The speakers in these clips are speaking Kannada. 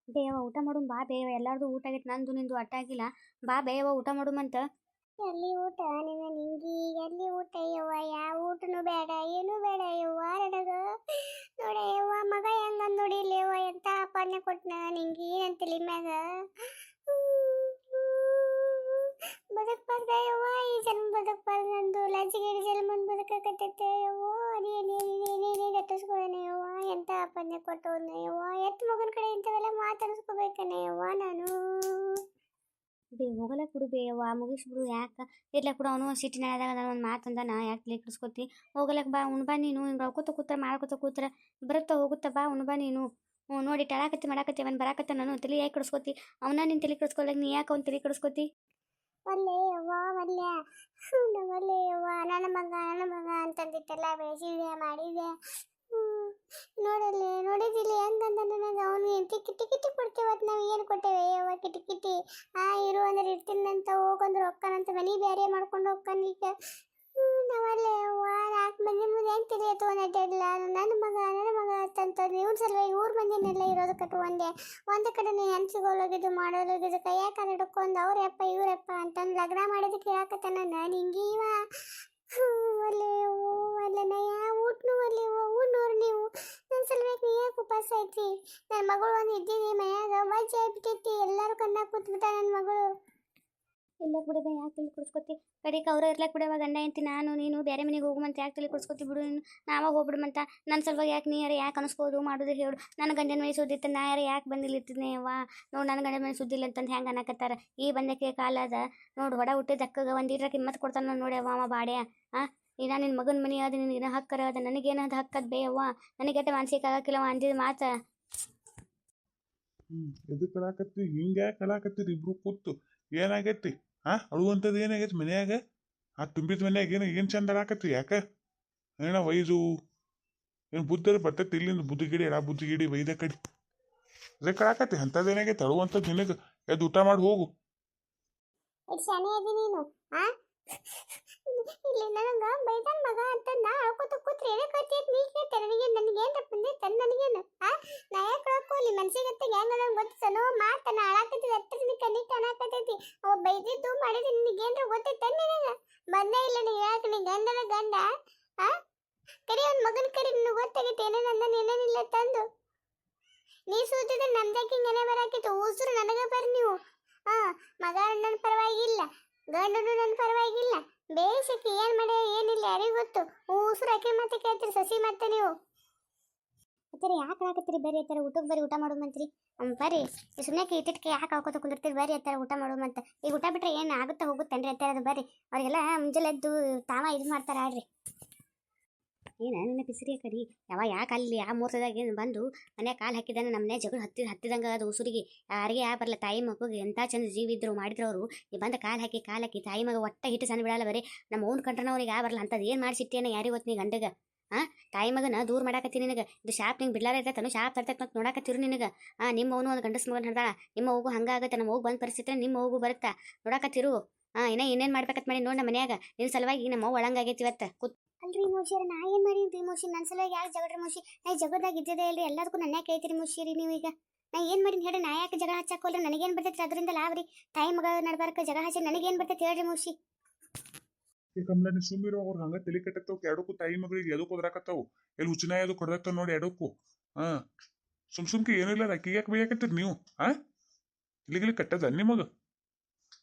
ಬೇವ ಊಟ ಮಾಡುಂ ಬಾ ಬೇವ ಎಲ್ಲಾರ್ದು ಊಟ ಆಗೈತೆ ನಂದು ನಿಂದು ಅಟ್ಟ ಆಗಿಲ್ಲ ಬಾ ಬೇವ ಊಟ ಮಾಡುಮಂತ. ಎಲ್ಲಿ ಊಟ ನಿನ್ನ ನಿಂಗಿ ಎಲ್ಲಿ ಊಟ ಯವ್ವ ಯಾವ ಊಟನು ಬೇಡ ಏನು ಬೇಡ ಯವ್ವ ನನಗ ನೋಡ ಯವ್ವ ಮಗ ಹೆಂಗ ನೋಡಿಲ್ಲ ಯವ್ವ ಎಂತ ಅಪ್ಪನೆ ಕೊಟ್ನ ನಿಂಗಿ ಅಂತಲಿ ಮ್ಯಾಗ ಬದುಕ್ಬಾರ್ದ ಯವ್ವ ಈ ಜನ್ಮ ಬದುಕ್ಬಾರ್ದು ನಂದು ಲಜ್ಜಿಗೆ ಜನ್ಮ ಬದುಕಕತ್ತೈತೆ ಯವ್ವ ನೀನೇ ಗಟ್ಟಿಸ್ಕೊಳ್ಳೋಣ ಯವ್ವ ಎಂತ ಅಪ್ಪನೆ ಕೊಟ್ಟವನ್ನ ಯವ್ವ ಎತ್ತು ಮಗನ ಕಡೆ ಇಂಥವೆಲ್ಲ ಮಾತಾಡಿಸ್ಕೋಬೇಕನ್ನ ಯವ್ವ ನಾನು ಹೋಗಲ್ಲ ಬಿಡು ಬೇವ ಮುಗಿಸ್ಬಿಡು ಯಾಕೆ ಇರ್ಲಕ್ ಬಿಡು ಅವನು ಸಿಟ್ಟಿನಾದಾಗ ನಾನು ಒಂದು ಮಾತಂದ ನಾ ಯಾಕೆ ತಲೆ ಕೆಡಿಸ್ಕೊತಿ ಹೋಗಲಕ್ಕೆ ಬಾ ಉಣ್ಬಾ ನೀನು ಹಿಂಗೆ ರೊಕ್ಕೋತ ಕೂತ್ರ ಮಾಡ್ಕೋತ ಕೂತ್ರ ಬರುತ್ತಾ ಹೋಗುತ್ತಾ ಬಾ ಉಣ್ಬಾ ನೀನು ನೋಡಿ ಟಳಾಕತ್ತಿ ಮಾಡಾಕತ್ತಿ ಅವನು ಬರಾಕತ್ತ ನಾನು ತಲೆ ಯಾಕೆ ಕೆಡಿಸ್ಕೊತಿ ಅವನ ನಿನ್ನ ತಲೆ ಕೆಡಿಸ್ಕೊಳಕ್ ನೀ ಯಾಕೆ ಅವ್ನು ತಲೆ ಕೆಡಿಸ್ಕೊತಿ. ಒಲ್ಲೆ ಯವ್ವ ಒಲ್ಲೆ ಒಲ್ಲೆ ಯವ್ವ ನನ್ನ ಮಗ ಅಂತಂದಿತ್ತಲ್ಲ ಬೆಳೆಸಿದೆ ಮಾಡಿದೆ ನೋಡಿದಿಲ್ಲ ಹೆಂಗಂದ ನನಗೆ ಅವನು ಟಿಕ್ಕಿ ಟಿಕಿಟಿ ಕೊಡ್ತೇವತ್ ನಾವು ಏನು ಕೊಟ್ಟೇವೆ ಯವ್ವ ಕಿಟಿ ಇರು ಅಂದ್ರೆ ಇರ್ತೀನಂತ ಹೋಗಂದ್ರೆ ಹೊಕ್ಕನಂತ ಮನೆ ಬೇರೆ ಮಾಡ್ಕೊಂಡು ಹೋಗ್ತಾನೆ ಈಗ ನಾವಲ್ಲೇ ಯವ್ವ 4 ಮಂದಿ ಮುಂದೆ ಹೆಂಗೆ ತಿಳಿಯತ್ತು ಅನ್ನೋದಿಲ್ಲ ನನ್ನ ಮಗ ಅಂತಂತಂದು ಇವ್ರ ಸಲುವಾಗಿ ಊರ್ ಮಂದಿನೆಲ್ಲ ಇರೋದು ಕಟ್ಟು ಒಂದೇ ಕಡೆ ನೀನು ಹೆಂಚಿಗೋಲೋಗಿದ್ದು ಮಾಡೋಲೋಗಿದ್ದು ಕೈಯಾಗ ಹಿಡ್ಕೊಂಡು ಅವ್ರಪ್ಪ ಇವ್ರಪ್ಪ ಅಂತಂದು ಲಗ್ನ ಮಾಡಿದಕ್ಕೆ ಹೇಳಕತ್ತಾನ ನಾನು ಹಿಂಗೀವ ಒಲ್ಲೆ ಒಲ್ಲೆ ನಾ ಯಾವ ಊಟನು ಒಲ್ಲೆ ಊಟನವ್ರು ನೀವು ನನ್ನ ಸಲುವಾಗಿ ನೀ ಯಾಕೆ ಉಪವಾಸ ಐತಿ ನನ್ನ ಮಗಳು ಒಂದು ಇದ್ದೀನಿ ಮನ್ಯಾಗ ಮಜ್ಜೆ ಆಗ್ಬಿಟ್ಟೈತಿ ಎಲ್ಲರೂ ಕಣ್ಣಾಗ ಕೂತ್ಬಿಟ್ಟ ನನ್ನ ಮಗಳು ಇರ್ಲಕ್ ಬಿಡಬ ಯಾಕೆ ತಲೆ ಕೆಡಿಸ್ಕೊತಿ ಕಡೆಗೆ ಅವ್ರ ಇರ್ಲಕ್ ಬಿಡವ ಗಂಡ ಎಂತಿ ನಾನು ನೀನು ಬೇರೆ ಮನೆಗೆ ಹೋಗುಮಂತ ಯಾಕೆ ತಲೆ ಕೆಡಿಸ್ಕೊತಿ ಬಿಡು ನೀನು ನಾವಾಗ ಹೋಗ್ಬಿಡುಮಂತ ನನ್ನ ಸಲುವಾಗಿ ಯಾಕೆ ನೀ ಯಾರು ಯಾಕೆ ಅನಿಸ್ಬೋದು ಮಾಡೋದು ಹೇಳು ನನ್ನ ಗಂಡನ ಮನೆ ಸುದ್ದಿತ್ತು ನಾ ಯಾರು ಯಾಕೆ ಬಂದಿಲ್ಲಿರ್ತೀನಿ ಅವ್ವ ನೋಡು ನನ್ನ ಗಂಡನ ಮನೆ ಸುದ್ದಿಲ್ಲ ಅಂತಂದು ಹೆಂಗೆ ಅನ್ನಕತ್ತಾರ ಈ ಬಂದಕ್ಕೆ ಕಾಲ ಅದ ನೋಡು ಹೊಡ ಹುಟ್ಟಿದ ಅಕ್ಕಗೆ ಒಂದು ಇಟ್ರ ಕಿಮ್ಮತ್ತು ಕೊಡ್ತಾನೆ ನೋಡಿ ಅವ ಬಾಡ್ಯ ಈಗ ನಿನ್ನ ಮಗನ ಮನೆ ಅದ ನಿನಗೇನು ಹಕ್ಕರ ಅದ ನನಗೇನದು ಹಕ್ಕದ ಬೇ ಅವ್ವ ನನಗೆ ಮಾನಸಿಕ ಆಗಕ್ಕಿಲ್ಲವ ಅಂದಿದ ಮಾತು ಎದಕ್ಕೆ ಕಳಾಕತ್ತಿ ಹಿಂಗೆ ಯಾಕೆ ಕಳಾಕತ್ತೀರಿ ಇಬ್ರು ಕೂತು ಏನಾಗೈತಿ ಅಳುವಂಥದ್ದು ಏನಾಗೈತಿ ಮನ್ಯಾಗ ತುಂಬಿದ ಮನ್ಯಾಗ ಏನು ಚಂದ ಆಡಾಕತ್ತಿ ಯಾಕೆ ಏನ ವೈದು ಏನು ಬುದ್ಧರು ಬರ್ತೈತಿ ಇಲ್ಲಿಂದ ಬುದ್ಧಿಗಿಡಿ ಬುದ್ಧಿಗಿಡಿ ವೈದ ಕಡಿ ಅದೇ ಕಳಾಕತ್ತಿ ಅಂಥದ್ದು ಏನಾಗೈತಿ ಅಳುವಂಥದ್ದು ನಿನಗೆ ಎದ್ದು ಊಟ ಮಾಡಿ ಹೋಗು. ಶಾನೆ ಅದಿ ನೀನು ಇಲ್ಲಿ ನನಗ ಬೈದನ್ ಮಗ ಅಂತ ನಾ ಅಳ್ಕೋತ ಕೂತ್ರೆ ಏನೇ ಕತ್ತಿಯತ್ ನೀ ಕೇಳ್ತೆ ನನಗೇನ್ ಬಂದೆ ತನ್ನ ನನಗೇನು ನಾ ಯಾಕೆ ಅಳ್ಕೋಲಿ ಮನ್ಸಿಗತ್ತೆ ಹೆಂಗ ನಂಗೆ ಗೊತ್ತನೋ ಮಾತನ ಅಳಾಕತ್ತಿ ಎತ್ತದ ಕಣ್ಣಿ ಕಾಣಾಕತ್ತೈತಿ ಅವ ಬೈದಿದ್ದು ಮಾಡಿದ್ದು ನಿನಗೇನ್ರ ಗೊತ್ತೈತೆ ನನಗ ಬಂದೇ ಇಲ್ಲ ನೀ ಯಾಕೆ ನೀ ಗಂಡನ ಗಂಡ ಕರಿ ಅವ್ನ ಮಗನ ಕರಿ ನಿನಗೆ ಗೊತ್ತಾಗೈತೆ ಏನೇನಿಲ್ಲ ತಂದು ನೀ ಸೂತಿದ್ರೆ ನಮ್ದಕ್ಕೆ ಹಿಂಗನೆ ಬರಾಕಿತ್ತು ಉಸಿರು ನನಗ ಬರ್ರಿ ನೀವು ಮಗ ನನ್ನ ಪರವಾಗಿಲ್ಲ ಗಂಡನು ನನ್ನ ಪರವಾಗಿಲ್ಲ ಬೇಸಕ್ಕೆ ಏನ್ ಮಾಡಿ ಏನಿಲ್ಲ ಯಾರಿಗೂ ಗೊತ್ತು ಉಸಿರು ಅಕ್ಕಿ ಮತ್ತೆ ಕೇಳ್ತೀರಿ ಸಸಿ ಮತ್ತೆ ನೀವು ಆತರ ಯಾಕೆ ಹಾಕತ್ತೀರಿ ಬರೀ ಆತರ ಊಟಕ್ಕೆ ಬರೀ ಊಟ ಮಾಡುಮಂತ್ರಿ ಬರ್ರಿ ಸುಮ್ಮನೆ ಇಟ್ಟಿಟ್ಕೆ ಯಾಕೆ ಹಾಕೋತ ಕುಂದಿರ್ತೀರಿ ಬರೀ ಆತರ ಊಟ ಮಾಡುಮಂತ ಈಗ ಊಟ ಬಿಟ್ರೆ ಏನು ಆಗುತ್ತಾ ಹೋಗುತ್ತೇನ್ರಿ ಅಂತಾರೆ ಅದು ಬರ್ರಿ ಅವ್ರಿಗೆಲ್ಲ ಮುಂಜಾನೆ ಎದ್ದು ತಾವ ಇದು ಮಾಡ್ತಾರೆ ಆಡ್ರಿ ಏನು ನಿನ್ನ ಪಿಸಿರಿಯ ಕಡಿ ಯಾಕೆ ಅಲ್ಲಿ ಆ ಮೂರ್ತದಾಗ ಏನು ಬಂದು ಮನೆ ಕಾಲು ಹಾಕಿದಾನೆ ನಮ್ಮ ಮನೆ ಜಗಳ ಹತ್ತಿದಂಗೆ ಅದು ಉಸುರಿಗೆ ಯಾರಿಗೆ ಬರಲ್ಲ ತಾಯಿ ಮಗುಗೆ ಎಂಥ ಚಂದ ಜೀವ ಇದ್ರು ಮಾಡಿದ್ರು ಅವರು ಈ ಬಂದು ಕಾಲು ಹಾಕಿ ತಾಯಿ ಮಗ ಒಟ್ಟ ಹಿಟ್ಟು ಸಣ್ಣ ಬಿಡಲ್ಲ ಬರೀ ನಮ್ಮ ಓನ್ ಕಂಟ್ರನ ಅವ್ರಿಗೆ ಬರಲ್ಲ ಅಂತದ್ದು ಏನು ಮಾಡಿಸಿಟ್ಟೇನ ಯಾರಿಗೆ ಗೊತ್ತು ನೀ ಗಂಡಗ ತಾಯಿ ಮಗನ ದೂರ ಮಾಡಾಕತ್ತಿ ನಿನಗೆ ಇದು ಶಾಪ್ ನಿಂಗೆ ಬಿಡ್ಲಾರ ಇರ್ತೈತನು ಶಾಪ್ ತರ್ತೈತೆ ಮತ್ತು ನೋಡಾಕತ್ತಿರು ನಿನಗೆ ನಿಮ್ಮ ಅವನು ಒಂದು ಗಂಡಸ್ ಮಗನ ಹಿಡ್ದಾಳ ನಿಮ್ಮ ಹೋಗು ಹಂಗಾಗತ್ತೆ ನಮ್ಮ ಹೋಗಿ ಬಂದು ಪರಿಸ್ಥಿತಿ ನಿಮ್ಮ ಹೋಗು ಬರುತ್ತಾ ನೋಡಾಕತ್ತಿರು ಇನ್ನೇನು ಮಾಡ್ಬೇಕತ್ ಮಾಡಿ ನೋಡಿ ನಮ್ಮ ಮನ್ಯಾಗ ನಿನ್ನ ಸಲುವಾಗಿ ನಮ್ಮ ಒಳಂಗಾಗೈತಿ ಇವತ್ತು ಅಲ್ರಿ ಮೋಶಿಯರ ನಾ ಏನು ಮಾಡೀನಿ ಮೋಶಿ ನನ್ನ ಸಲುವಾಗಿ ಯಾಕೆ ಜಗಡ್ರಿ ಮೋಶಿ ನಾ ಜಗದಾಗ ಇದ್ದಿದೆ ಇಲ್ರಿ ಎಲ್ಲದಕ್ಕೂ ನನ್ನ ಕೇಳ್ತೀರಿ ಮೋಶಿರಿ ನೀವೀಗ ನಾ ಏನು ಮಾಡೀನಿ ಹೇಳಿ ನಾ ಯಾಕೆ ಜಗಳ ಹಚ್ಚಾಕೋಲ್ರಿ ನನಗೇನು ಬರ್ತೈತಿ ಅದರಿಂದ ಲಾಭ್ರಿ ತಾಯಿ ಮಗ ನಡ್ಬಾರ್ಕ ಜಗಳ ಹಚ್ಚಿ ನನಗೇನು ಬರ್ತೈತಿ ಹೇಳ್ರಿ ಮೋಶಿ ಕಮಲ ನೀ ಸುಮ್ಮಿರೋ ಅವ್ರು ಹಂಗ ತಲೆ ಕಟ್ಟತ್ತವ್ ಎರಡಕ್ಕೂ ತಾಯಿ ಮಗಳಿಗೆ ಎದಕ್ಕೆ ಹೋದ್ರಾಕತ್ತಾವು ಎಲ್ಲಿ ಹುಚ್ಚನಾಯ ಅದು ಕೊಡದತ್ತ ನೋಡಿ ಎರಡಕ್ಕೂ ಸುಮ್ಕೆ ಏನಿಲ್ಲ ಅಕ್ಕಿಗೆ ಯಾಕೆ ಬೇಯಾಕತ್ತೀರಿ ನೀವು ಇಲ್ಲಿಗಿಲ್ಲಿ ಕಟ್ಟದ ನಿಮಗ